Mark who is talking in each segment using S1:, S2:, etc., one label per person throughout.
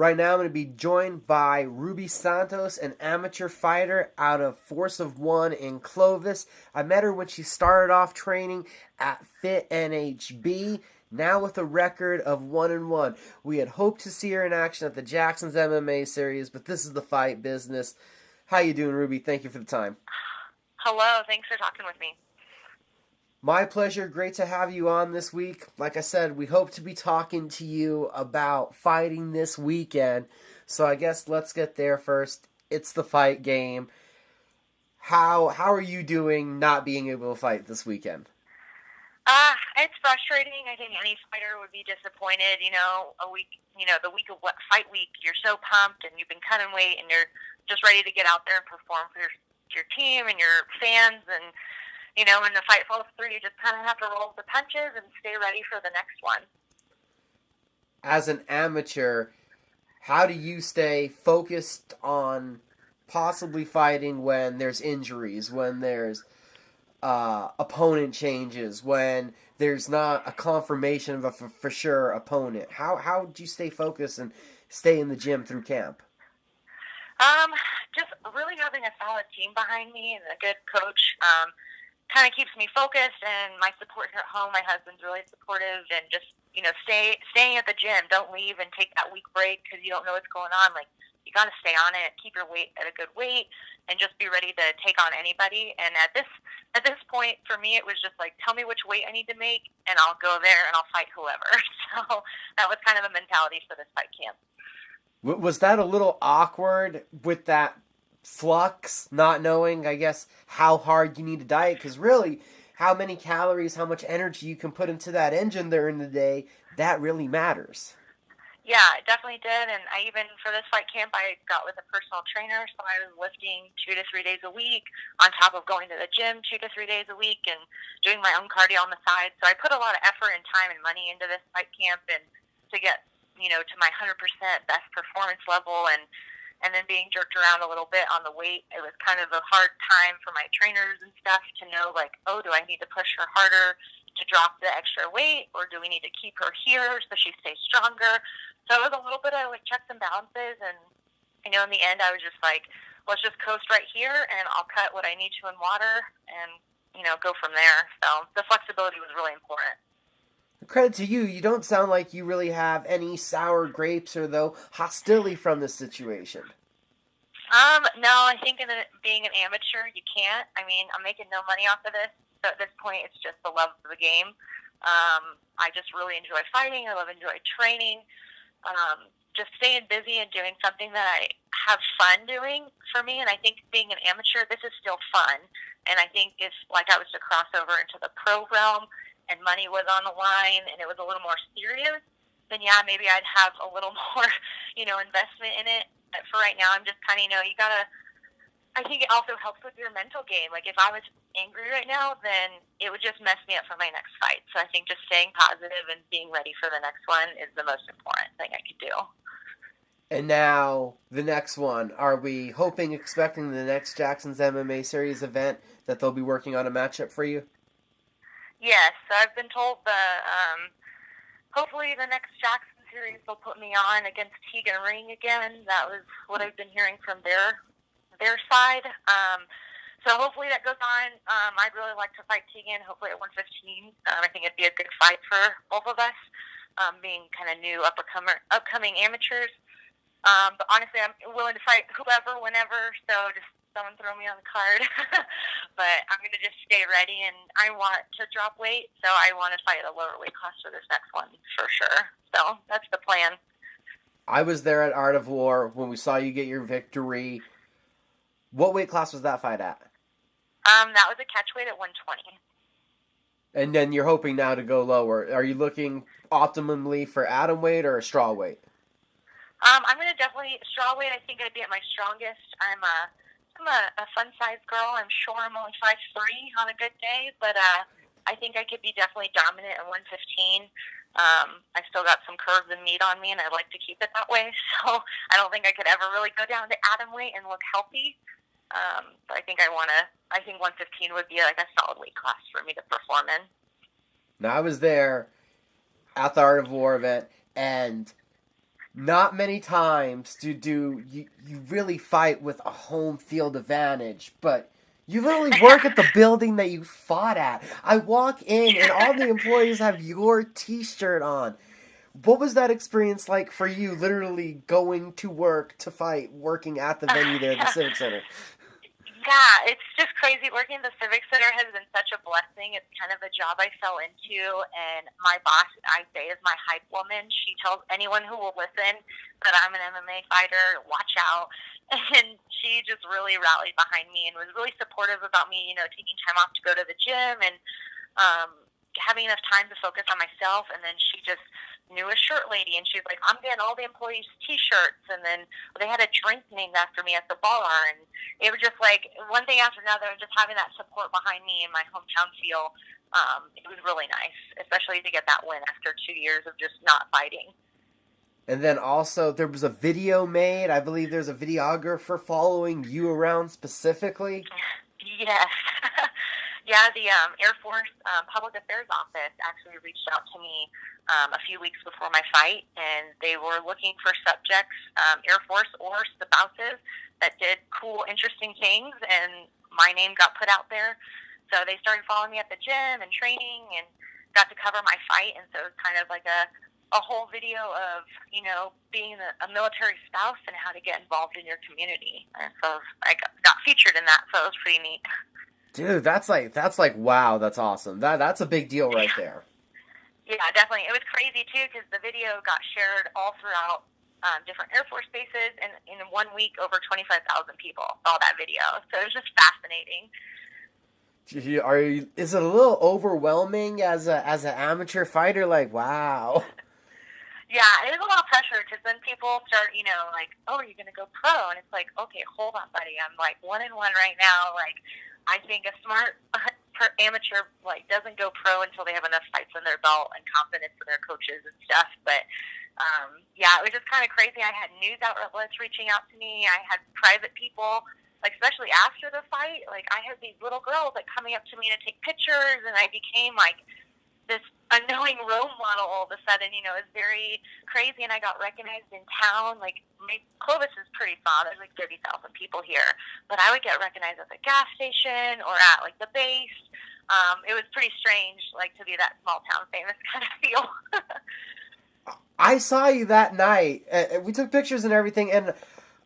S1: Right now, I'm going to be joined by Ruby Santos, an amateur fighter out of Force of One in Clovis. I met her when she started off training at Fit NHB. Now with a record of 1-1. We had hoped to see her in action at the Jackson's MMA series, but this is the fight business. How you doing, Ruby? Thank you for the time.
S2: Hello, thanks for talking with me.
S1: My pleasure. Great to have you on this week. Like I said, we hope to be talking to you about fighting this weekend. So I guess let's get there first. It's the fight game. How are you doing not being able to fight this weekend?
S2: It's frustrating. I think any fighter would be disappointed. A week, the week of fight week, you're so pumped and you've been cutting weight and you're just ready to get out there and perform for your team and your fans. And, when the fight falls through, you just kind of have to roll the punches and stay ready for the next one.
S1: As an amateur, how do you stay focused on possibly fighting when there's injuries, when there's opponent changes, when there's not a confirmation of a for sure opponent? How do you stay focused and stay in the gym through camp?
S2: Just really having a solid team behind me and a good coach kind of keeps me focused. And my support here at home, my husband's really supportive, and just staying at the gym. Don't leave and take that week break because you don't know what's going on. Like, you got to stay on it, keep your weight at a good weight, and just be ready to take on anybody. And at this point, for me, it was just like, tell me which weight I need to make, and I'll go there and I'll fight whoever. So that was kind of the mentality for this fight camp.
S1: Was that a little awkward with that flux, not knowing, I guess, how hard you need to diet? Because really, how many calories, how much energy you can put into that engine during the day, that really matters.
S2: Yeah, it definitely did. And I even, for this fight camp, I got with a personal trainer, so I was lifting 2 to 3 days a week on top of going to the gym 2 to 3 days a week and doing my own cardio on the side. So I put a lot of effort and time and money into this fight camp and to get, to my 100% best performance level, and then being jerked around a little bit on the weight. It was kind of a hard time for my trainers and stuff to know, like, oh, do I need to push her harder to drop the extra weight, or do we need to keep her here so she stays stronger? So it was a little bit of like checks and balances, and in the end, I was just like, let's just coast right here, and I'll cut what I need to in water, and go from there. So the flexibility was really important.
S1: Credit to you, you don't sound like you really have any sour grapes or though hostility from this situation.
S2: No, I think being an amateur, you can't. I mean, I'm making no money off of this, so at this point, it's just the love of the game. I just really enjoy fighting. I enjoy training. Just staying busy and doing something that I have fun doing for me. And I think being an amateur, this is still fun. And I think if like I was to cross over into the pro realm and money was on the line and it was a little more serious, then yeah, maybe I'd have a little more, investment in it. But for right now, I'm just kind of, you gotta, I think it also helps with your mental game. Like, if I was angry right now, then it would just mess me up for my next fight. So I think just staying positive and being ready for the next one is the most important thing I could do.
S1: And now, the next one. Are we hoping, expecting the next Jackson's MMA series event that they'll be working on a matchup for you?
S2: Yes, so I've been told hopefully the next Jackson series they'll put me on against Tegan Ring again. That was what I've been hearing from their side. So hopefully that goes on. I'd really like to fight Tegan, hopefully at 115. I think it'd be a good fight for both of us, being kind of new upcoming amateurs. But honestly, I'm willing to fight whoever, whenever. So just someone throw me on the card. But I'm going to just stay ready, and I want to drop weight, so I want to fight at a lower weight class for this next one for sure. So that's the plan.
S1: I was there at Art of War when we saw you get your victory. What weight class was that fight at?
S2: That was a catchweight at 120.
S1: And then you're hoping now to go lower. Are you looking optimally for atom weight or a straw weight?
S2: I'm going to definitely straw weight. I think I'd be at my strongest. I'm a fun sized girl. I'm sure I'm only 5'3" on a good day, but I think I could be definitely dominant at 115. I still got some curves and meat on me, and I like to keep it that way. So I don't think I could ever really go down to atom weight and look healthy. But I think I think 115 would be like a solid weight class for me to perform in.
S1: Now I was there at the Art of War event, and Not many times you really fight with a home field advantage, but you literally work at the building that you fought at. I walk in and all the employees have your T-shirt on. What was that experience like for you, literally going to work to fight, working at the venue there, the
S2: Yeah.
S1: Civic Center?
S2: Yeah, it's just crazy. Working at the Civic Center has been such a blessing. It's kind of a job I fell into, and my boss, I say, is my hype woman. She tells anyone who will listen that I'm an MMA fighter, watch out. And she just really rallied behind me and was really supportive about me, taking time off to go to the gym and having enough time to focus on myself. And then she just knew a shirt lady, and she was like, I'm getting all the employees T-shirts. And then they had a drink named after me at the bar, and it was just like one thing after another, and just having that support behind me in my hometown feel. It was really nice, especially to get that win after 2 years of just not fighting.
S1: And then also there was a video made. I believe there's a videographer following you around specifically.
S2: Yes. Yeah, the Air Force Public Affairs Office actually reached out to me a few weeks before my fight, and they were looking for subjects, Air Force or spouses, that did cool, interesting things, and my name got put out there. So they started following me at the gym and training, and got to cover my fight, and so it was kind of like a whole video of, being a military spouse and how to get involved in your community. And so I got featured in that, so it was pretty neat.
S1: Dude, that's like wow, that's awesome. That's a big deal right there.
S2: Yeah, definitely. It was crazy too because the video got shared all throughout different Air Force bases, and in 1 week, over 25,000 people saw that video. So it was just fascinating.
S1: Is it a little overwhelming as an amateur fighter? Like, wow.
S2: Yeah, it was a lot of pressure because then people start, like, oh, are you going to go pro? And it's like, okay, hold on, buddy. I'm like 1-1 right now. Like, I think a smart amateur doesn't go pro until they have enough fights in their belt and confidence in their coaches and stuff. But yeah, it was just kind of crazy. I had news outlets reaching out to me. I had private people, like especially after the fight. Like I had these little girls coming up to me to take pictures, and I became like this unknowing role model all of a sudden. It's very crazy, and I got recognized in town. Like Clovis is pretty small. There's like 30,000 people here, but I would get recognized at the gas station or at like the base. It was pretty strange, like to be that small town famous kind of feel.
S1: I saw you that night. We took pictures and everything, and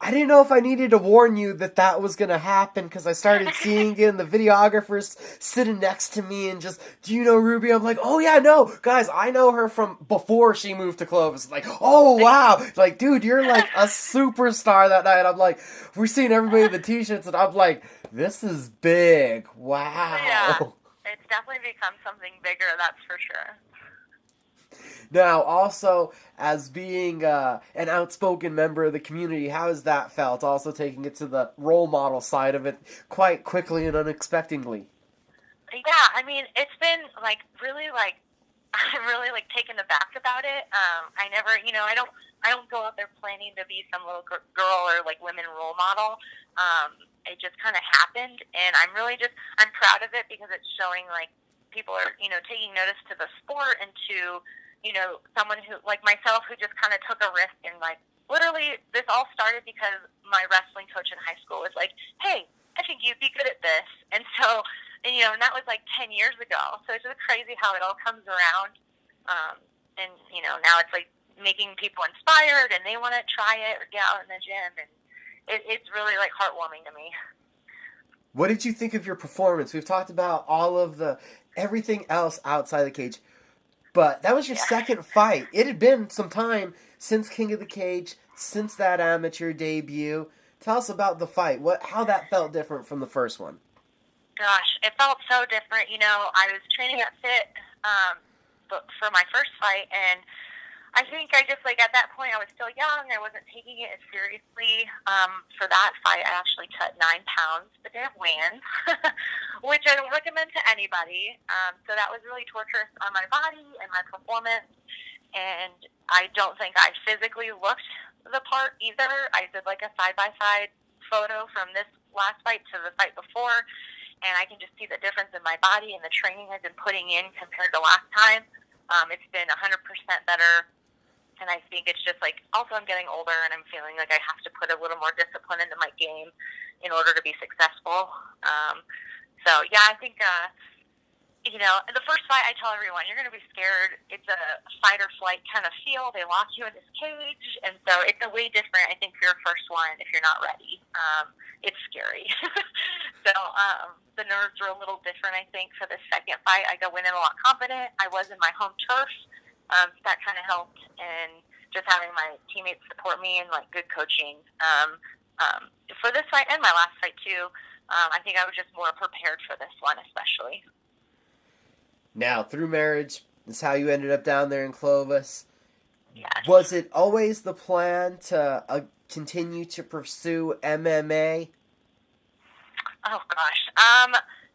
S1: I didn't know if I needed to warn you that was going to happen because I started seeing it, and the videographer's sitting next to me and just, do you know Ruby? I'm like, oh yeah, no. Guys, I know her from before she moved to Clovis. Like, oh wow. Like, dude, you're like a superstar that night. I'm like, we're seeing everybody in the t-shirts, and I'm like, this is big. Wow.
S2: Yeah, it's definitely become something bigger, that's for sure.
S1: Now, also, as being an outspoken member of the community, how has that felt? Also taking it to the role model side of it quite quickly and unexpectedly.
S2: Yeah, I mean, it's been really I'm really taken aback about it. I never, I don't go out there planning to be some little girl or women role model. It just kind of happened, and I'm proud of it because it's showing people are taking notice to the sport and to someone who, like myself, who just kind of took a risk and literally this all started because my wrestling coach in high school was like, hey, I think you'd be good at this. And so, and that was 10 years ago. So it's just crazy how it all comes around. And, now it's making people inspired and they want to try it or get out in the gym. And it's really heartwarming to me.
S1: What did you think of your performance? We've talked about all of everything else outside the cage. But that was your second fight. It had been some time since King of the Cage, since that amateur debut. Tell us about the fight. How that felt different from the first one.
S2: Gosh, it felt so different. I was training at Fit for my first fight, and I think I just, at that point, I was still young. I wasn't taking it as seriously. For that fight, I actually cut 9 pounds, but didn't win, which I don't recommend to anybody. So that was really torturous on my body and my performance, and I don't think I physically looked the part either. I did, a side-by-side photo from this last fight to the fight before, and I can just see the difference in my body and the training I've been putting in compared to last time. It's been 100% better And I think it's just like, also I'm getting older and I'm feeling like I have to put a little more discipline into my game in order to be successful. So yeah, I think, the first fight I tell everyone, you're going to be scared. It's a fight or flight kind of feel. They lock you in this cage. And so it's a way different, I think, for your first one if you're not ready. It's scary. So the nerves were a little different, I think, for the second fight. I go in a lot confident. I was in my home turf. That kind of helped. And just having my teammates support me and, like, good coaching. For this fight and my last fight, too, I think I was just more prepared for this one, especially.
S1: Now, through marriage, is how you ended up down there in Clovis.
S2: Yes.
S1: Was it always the plan to continue to pursue MMA?
S2: Oh, gosh.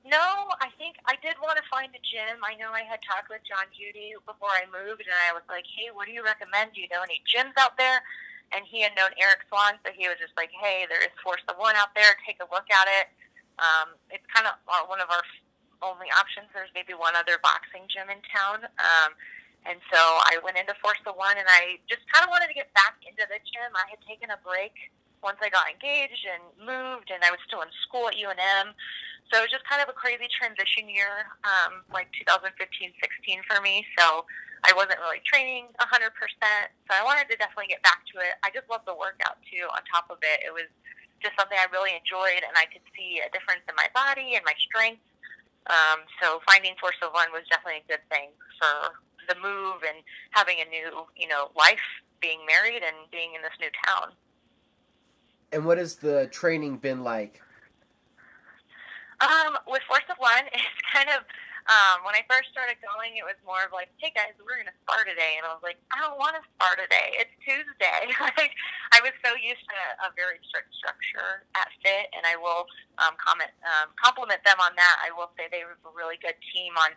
S2: No, I think I did want to find a gym. I know I had talked with John Judy before I moved, and I was like, hey, what do you recommend? Do you know any gyms out there? And he had known Eric Swan, so he was just like, hey, there is Force of One out there. Take a look at it. It's kind of one of our only options. There's maybe one other boxing gym in town. And so I went into Force of One, and I just kind of wanted to get back into the gym. I had taken a break once I got engaged and moved, and I was still in school at UNM. So it was just kind of a crazy transition year, like 2015-16 for me. So I wasn't really training 100%. So I wanted to definitely get back to it. I just loved the workout, too, on top of it. It was just something I really enjoyed, and I could see a difference in my body and my strength. So finding Force of One was definitely a good thing for the move and having a new, life, being married and being in this new town.
S1: And what has the training been like?
S2: With Force of One, it's kind of, when I first started going, it was more of like, hey guys, we're going to spar today. And I was like, I don't want to spar today. It's Tuesday. Like, I was so used to a very strict structure at Fit, and I will compliment them on that. I will say they were a really good team on,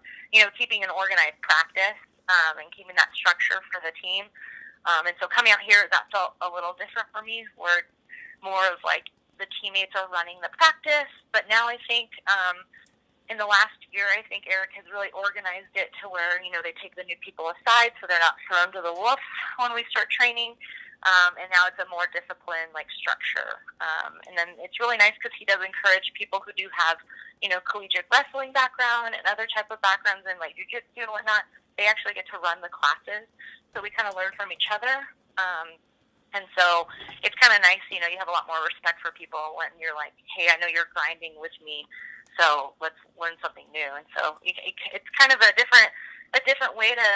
S2: keeping an organized practice and keeping that structure for the team. And so coming out here, that felt a little different for me, where it's more of like the teammates are running the practice. But now I think in the last year, I think Eric has really organized it to where, they take the new people aside so they're not thrown to the wolves when we start training. And now it's a more disciplined, structure. And then it's really nice because he does encourage people who do have, collegiate wrestling background and other type of backgrounds in, jiu-jitsu and whatnot. They actually get to run the classes. So we kind of learn from each other. And so it's kind of nice, you have a lot more respect for people when you're like, hey, I know you're grinding with me, so let's learn something new. And so it's kind of a different way to,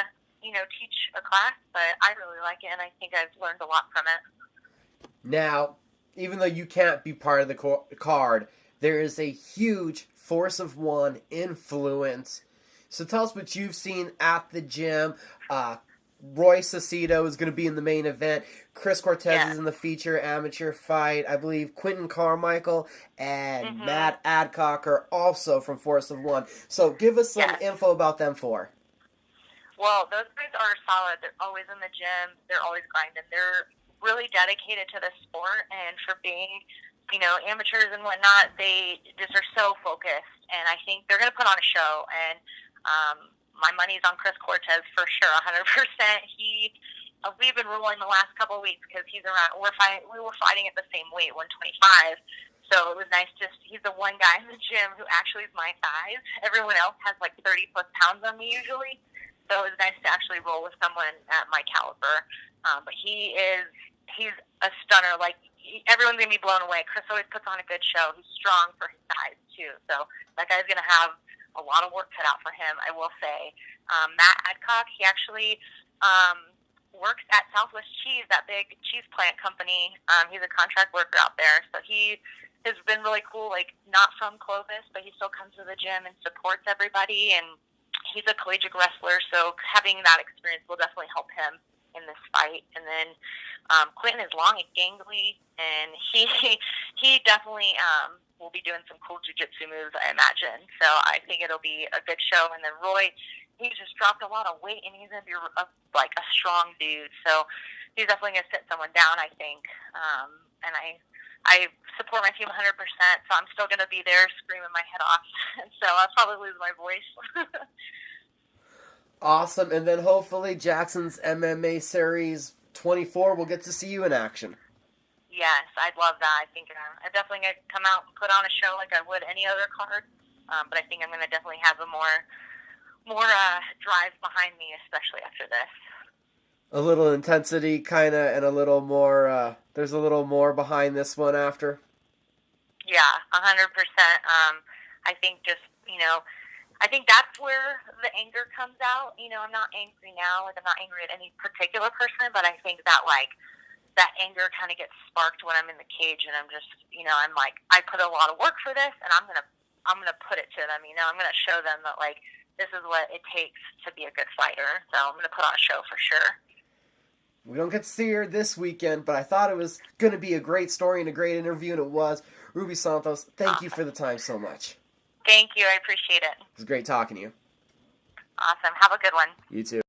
S2: teach a class, but I really like it, and I think I've learned a lot from it.
S1: Now, even though you can't be part of the card, there is a huge Force of One influence. So tell us what you've seen at the gym. Roy Cicito is going to be in the main event. Chris Cortez is in the feature amateur fight. I believe Quentin Carmichael and Matt Adcock are also from Force of One. So give us some info about them four.
S2: Well, those guys are solid. They're always in the gym. They're always grinding. They're really dedicated to the sport, and for being, amateurs and whatnot, they just are so focused. And I think they're going to put on a show. And my money's on Chris Cortez for sure, 100%. We've been rolling the last couple of weeks because he's around. We were fighting at the same weight, 125. So it was nice. He's the one guy in the gym who actually is my size. Everyone else has 30 plus pounds on me usually. So it was nice to actually roll with someone at my caliber. But he's a stunner. Everyone's going to be blown away. Chris always puts on a good show. He's strong for his size, too. So that guy's going to have a lot of work cut out for him, I will say. Matt Adcock, he actually works at Southwest Cheese, that big cheese plant company. He's a contract worker out there. So he has been really cool, not from Clovis, but he still comes to the gym and supports everybody. And he's a collegiate wrestler, so having that experience will definitely help him in this fight. And then Quentin is long and gangly, and he definitely will be doing some cool jiu-jitsu moves, I imagine. So I think it'll be a good show. And then Roy, he just dropped a lot of weight, and he's going to be a strong dude. So he's definitely going to sit someone down, I think. And I support my team 100%, so I'm still going to be there screaming my head off. And so I'll probably lose my voice.
S1: Awesome. And then hopefully Jackson's MMA Series 24 will get to see you in action.
S2: Yes, I'd love that. I think I'm definitely going to come out and put on a show like I would any other card. But I think I'm going to definitely have a more drive behind me, especially after this.
S1: A little intensity, kind of, and a little more. There's a little more behind this one after.
S2: Yeah, 100%. I think I think that's where the anger comes out. I'm not angry now. Like, I'm not angry at any particular person, but I think that, like, that anger kind of gets sparked when I'm in the cage, and I'm just, I'm like, I put a lot of work for this, and I'm gonna put it to them. I'm gonna show them that, like, this is what it takes to be a good fighter. So I'm gonna put on a show for sure.
S1: We don't get to see her this weekend, but I thought it was going to be a great story and a great interview, and it was. Ruby Santos, thank you for the time so much.
S2: Thank you. I appreciate it.
S1: It was great talking to you.
S2: Awesome. Have a good one.
S1: You too.